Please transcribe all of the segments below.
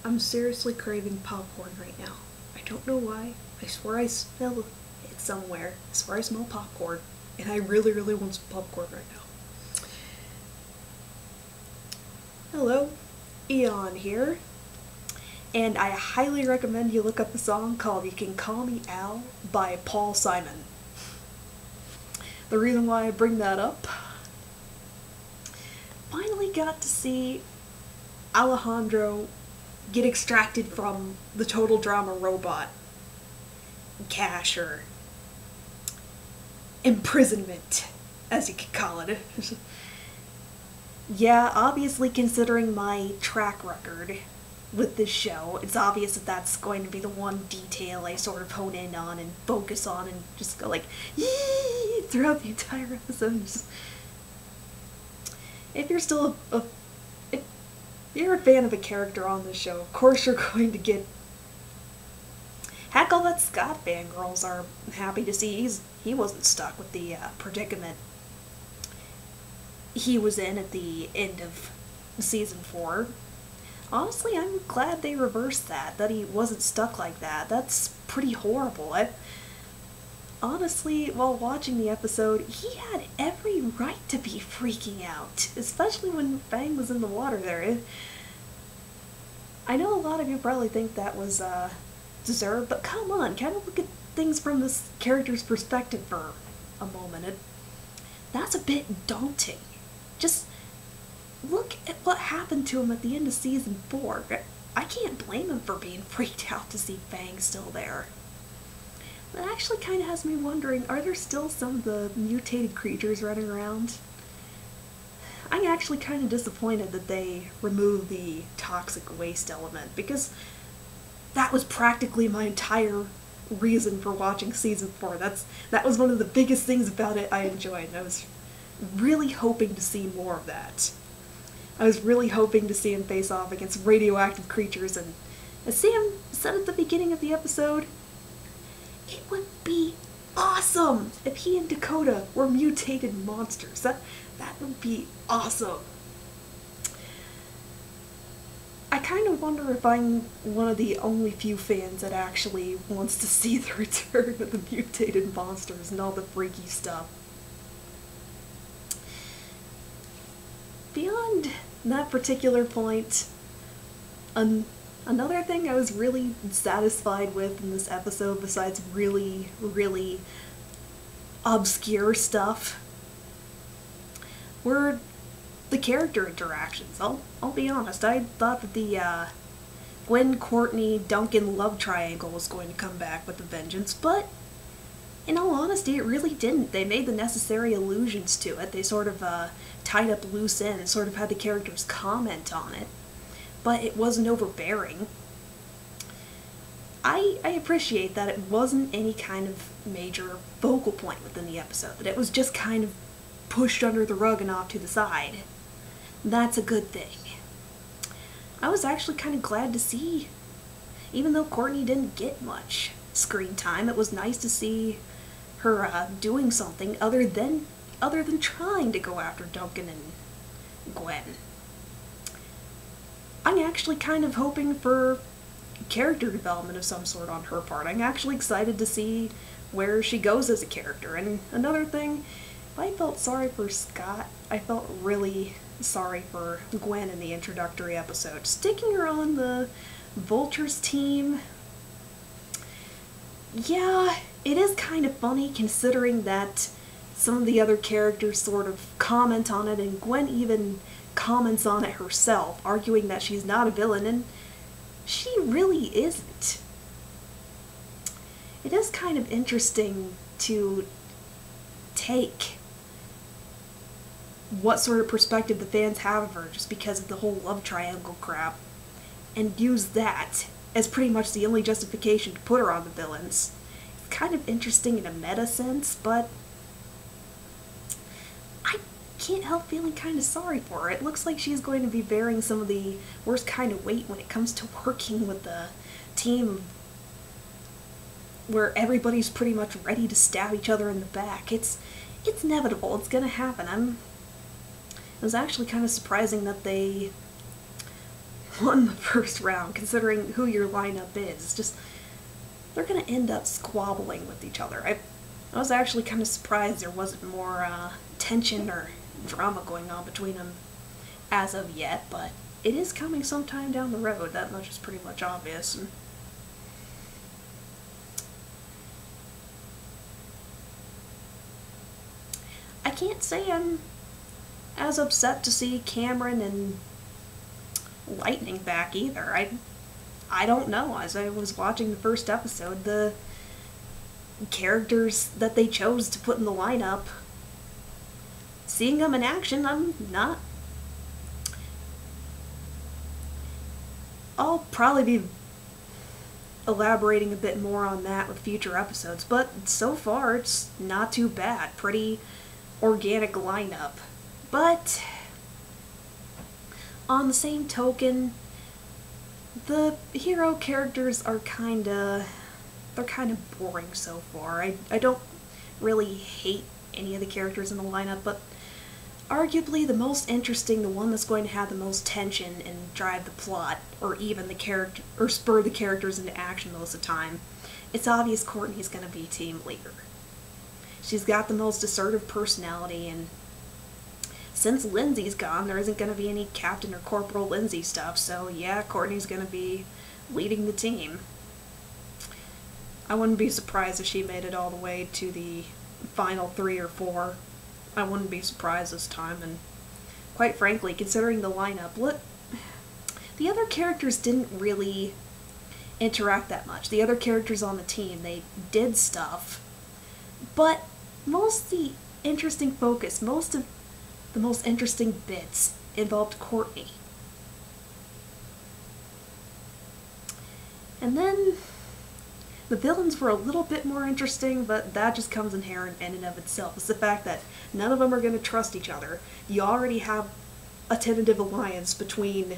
I'm seriously craving popcorn right now. I don't know why. I swear I smell it somewhere. I swear I smell popcorn. And I really, really want some popcorn right now. Hello, Eon here. And I highly recommend you look up a song called You Can Call Me Al by Paul Simon. The reason why I bring that up, finally got to see Alejandro get extracted from the total drama robot cash or imprisonment, as you could call it. Yeah, obviously considering my track record with this show, it's obvious that that's going to be the one detail I sort of hone in on and focus on and just go like, yee, throughout the entire episode. If you're still if you're a fan of a character on this show, of course you're going to get. Heck, all that Scott fangirls are happy to see he wasn't stuck with the predicament he was in at the end of season 4. Honestly, I'm glad they reversed that he wasn't stuck like that. That's pretty horrible. Honestly, while watching the episode, he had every right to be freaking out, especially when Fang was in the water there. I know a lot of you probably think that was deserved, but come on, kind of look at things from this character's perspective for a moment. That's a bit daunting. Just look at what happened to him at the end of season 4. I can't blame him for being freaked out to see Fang still there. That actually kind of has me wondering, are there still some of the mutated creatures running around? I'm actually kind of disappointed that they removed the toxic waste element, because that was practically my entire reason for watching season 4. That was one of the biggest things about it I enjoyed, and I was really hoping to see more of that. I was really hoping to see him face off against radioactive creatures, and as Sam said at the beginning of the episode, it would be awesome if he and Dakota were mutated monsters. That would be awesome. I kind of wonder if I'm one of the only few fans that actually wants to see the return of the mutated monsters and all the freaky stuff. Beyond that particular point, another thing I was really satisfied with in this episode, besides really, really obscure stuff, were the character interactions. I'll be honest, I thought that the Gwen, Courtney, Duncan love triangle was going to come back with a vengeance, but in all honesty, it really didn't. They made the necessary allusions to it. They sort of tied up loose ends, sort of had the characters comment on it, but it wasn't overbearing. I appreciate that it wasn't any kind of major focal point within the episode, that it was just kind of pushed under the rug and off to the side. That's a good thing. I was actually kind of glad to see, even though Courtney didn't get much screen time, it was nice to see her doing something other than trying to go after Duncan and Gwen. I'm actually kind of hoping for character development of some sort on her part. I'm actually excited to see where she goes as a character. And another thing, I felt sorry for Scott. I felt really sorry for Gwen in the introductory episode. Sticking her on the Vulture's team, yeah, it is kind of funny considering that some of the other characters sort of comment on it, and Gwen even comments on it herself, arguing that she's not a villain, and she really isn't. It is kind of interesting to take what sort of perspective the fans have of her just because of the whole love triangle crap, and use that as pretty much the only justification to put her on the villains. It's kind of interesting in a meta sense, but I can't help feeling kind of sorry for her. It looks like she's going to be bearing some of the worst kind of weight when it comes to working with the team where everybody's pretty much ready to stab each other in the back. It's inevitable. It's gonna happen. It was actually kind of surprising that they won the first round, considering who your lineup is. Just, they're gonna end up squabbling with each other. I was actually kind of surprised there wasn't more tension or drama going on between them as of yet, but it is coming sometime down the road. That much is pretty much obvious. And I can't say I'm as upset to see Cameron and Lightning back either. I don't know. As I was watching the first episode, the characters that they chose to put in the lineup, seeing them in action, I'm not. I'll probably be elaborating a bit more on that with future episodes, but so far it's not too bad. Pretty organic lineup. But on the same token, the hero characters are they're kind of boring so far. I don't really hate any of the characters in the lineup, but arguably the most interesting, the one that's going to have the most tension and drive the plot, or even the character, or spur the characters into action most of the time, it's obvious Courtney's going to be team leader. She's got the most assertive personality, and since Lindsay's gone, there isn't going to be any Captain or Corporal Lindsay stuff, so yeah, Courtney's going to be leading the team. I wouldn't be surprised if she made it all the way to the final 3 or 4. I wouldn't be surprised this time, and quite frankly, considering the lineup, the other characters didn't really interact that much. The other characters on the team, they did stuff, but most of the interesting focus, most of the most interesting bits involved Courtney. And then the villains were a little bit more interesting, but that just comes inherent in and of itself. It's the fact that none of them are going to trust each other. You already have a tentative alliance between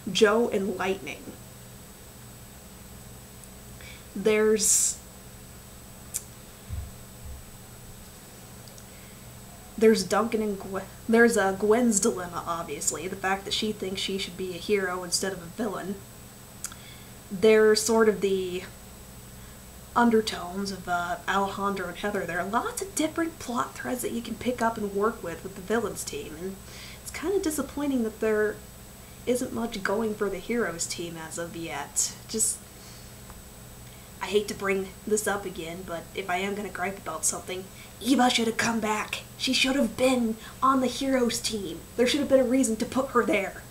Joe and Lightning. There's Duncan and Gwen. There's Gwen's dilemma, obviously. The fact that she thinks she should be a hero instead of a villain. There's sort of the undertones of Alejandro and Heather. There are lots of different plot threads that you can pick up and work with the villains team, and it's kind of disappointing that there isn't much going for the heroes team as of yet. Just, I hate to bring this up again, but if I am going to gripe about something, Eva should have come back. She should have been on the heroes team. There should have been a reason to put her there.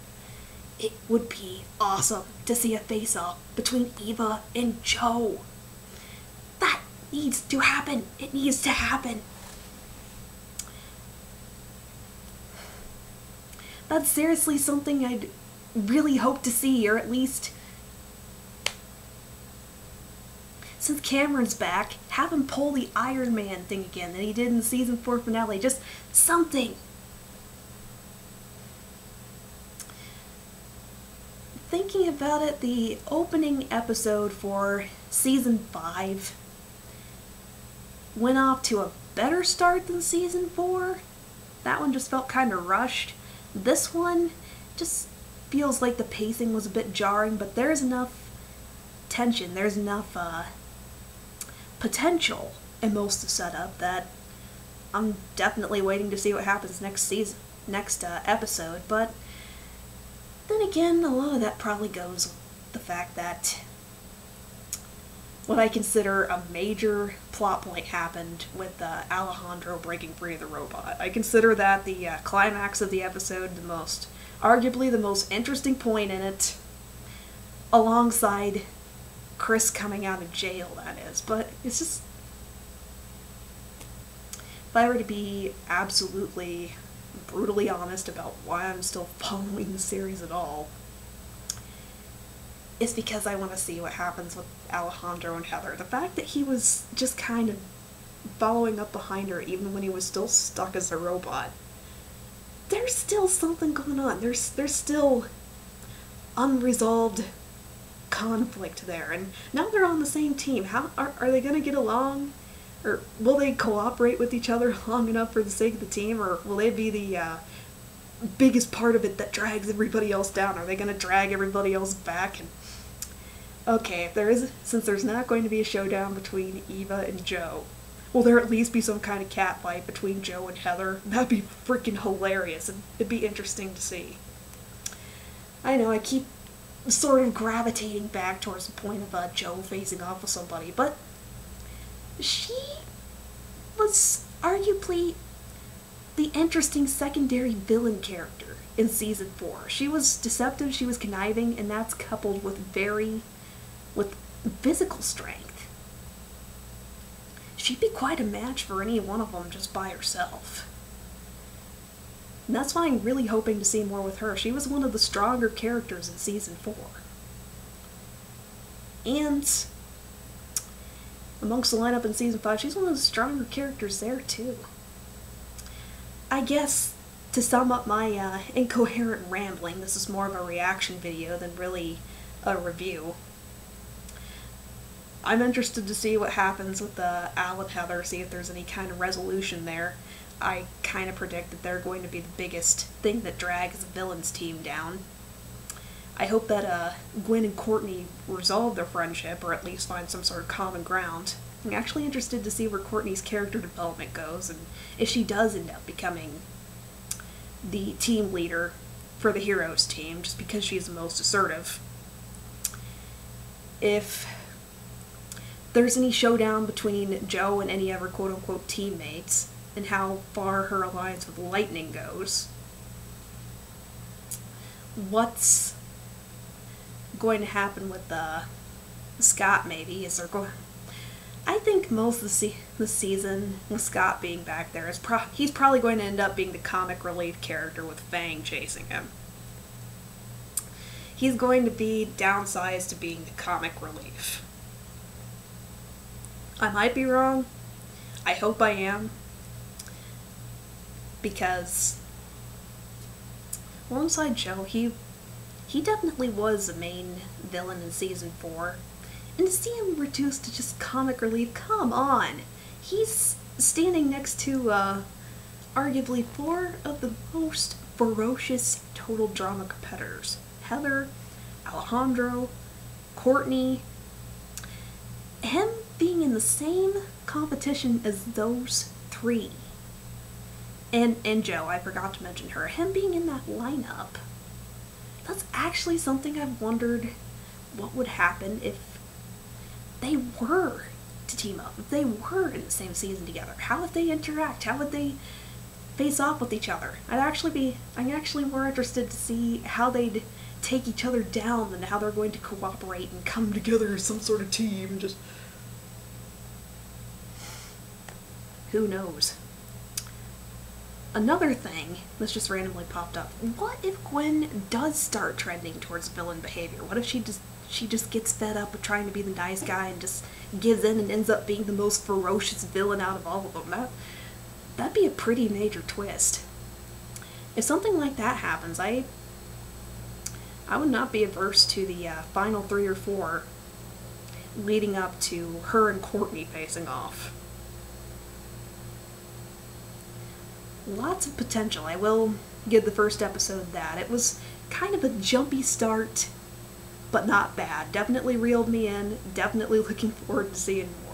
It would be awesome to see a face-off between Eva and Joe. That needs to happen. It needs to happen. That's seriously something I'd really hope to see, or at least, since Cameron's back, have him pull the Iron Man thing again that he did in the season 4 finale. Just something. Thinking about it, the opening episode for season 5 went off to a better start than season 4. That one just felt kind of rushed. This one just feels like the pacing was a bit jarring, but there's enough tension, there's enough potential in most of the setup that I'm definitely waiting to see what happens next episode. But then again, a lot of that probably goes with the fact that what I consider a major plot point happened with Alejandro breaking free of the robot. I consider that the climax of the episode, arguably the most interesting point in it, alongside Chris coming out of jail, that is. But it's just, if I were to be absolutely brutally honest about why I'm still following the series at all, it's because I want to see what happens with Alejandro and Heather. The fact that he was just kind of following up behind her even when he was still stuck as a robot, there's still something going on. There's still unresolved conflict there, and now they're on the same team. How are they going to get along? Or will they cooperate with each other long enough for the sake of the team, or will they be the biggest part of it that drags everybody else down? Are they going to drag everybody else back? And okay, since there's not going to be a showdown between Eva and Joe, will there at least be some kind of cat fight between Joe and Heather? That'd be freaking hilarious, and it'd be interesting to see. I know I keep sort of gravitating back towards the point of Joe facing off with somebody, but she was arguably the interesting secondary villain character in season 4. She was deceptive, she was conniving, and that's coupled with physical strength. She'd be quite a match for any one of them just by herself. And that's why I'm really hoping to see more with her. She was one of the stronger characters in season 4. And amongst the lineup in season 5, she's one of the stronger characters there too. I guess, to sum up my incoherent rambling, this is more of a reaction video than really a review. I'm interested to see what happens with Al and Heather, see if there's any kind of resolution there. I kind of predict that they're going to be the biggest thing that drags the villains team down. I hope that Gwen and Courtney resolve their friendship, or at least find some sort of common ground. I'm actually interested to see where Courtney's character development goes, and if she does end up becoming the team leader for the Heroes team, just because she's the most assertive. If there's any showdown between Joe and any other quote-unquote teammates, and how far her alliance with Lightning goes. What's going to happen with Scott, maybe? I think most of the season, with Scott being back there, he's probably going to end up being the comic relief character with Fang chasing him. He's going to be downsized to being the comic relief. I might be wrong. I hope I am. Because alongside Joe, he definitely was the main villain in season 4. And to see him reduced to just comic relief, come on! He's standing next to, arguably 4 of the most ferocious total drama competitors. Heather, Alejandro, Courtney. Him being in the same competition as those 3. And Joe, I forgot to mention her. Him being in that lineup, that's actually something I've wondered what would happen if they were to team up, if they were in the same season together. How would they interact? How would they face off with each other? I'm actually more interested to see how they'd take each other down than how they're going to cooperate and come together as some sort of team and just... Who knows? Another thing that's just randomly popped up. What if Gwen does start trending towards villain behavior? What if she just gets fed up with trying to be the nice guy and just gives in and ends up being the most ferocious villain out of all of them? That'd be a pretty major twist. If something like that happens, I would not be averse to the final 3 or 4 leading up to her and Courtney facing off. Lots of potential. I will give the first episode that. It was kind of a jumpy start, but not bad. Definitely reeled me in. Definitely looking forward to seeing more.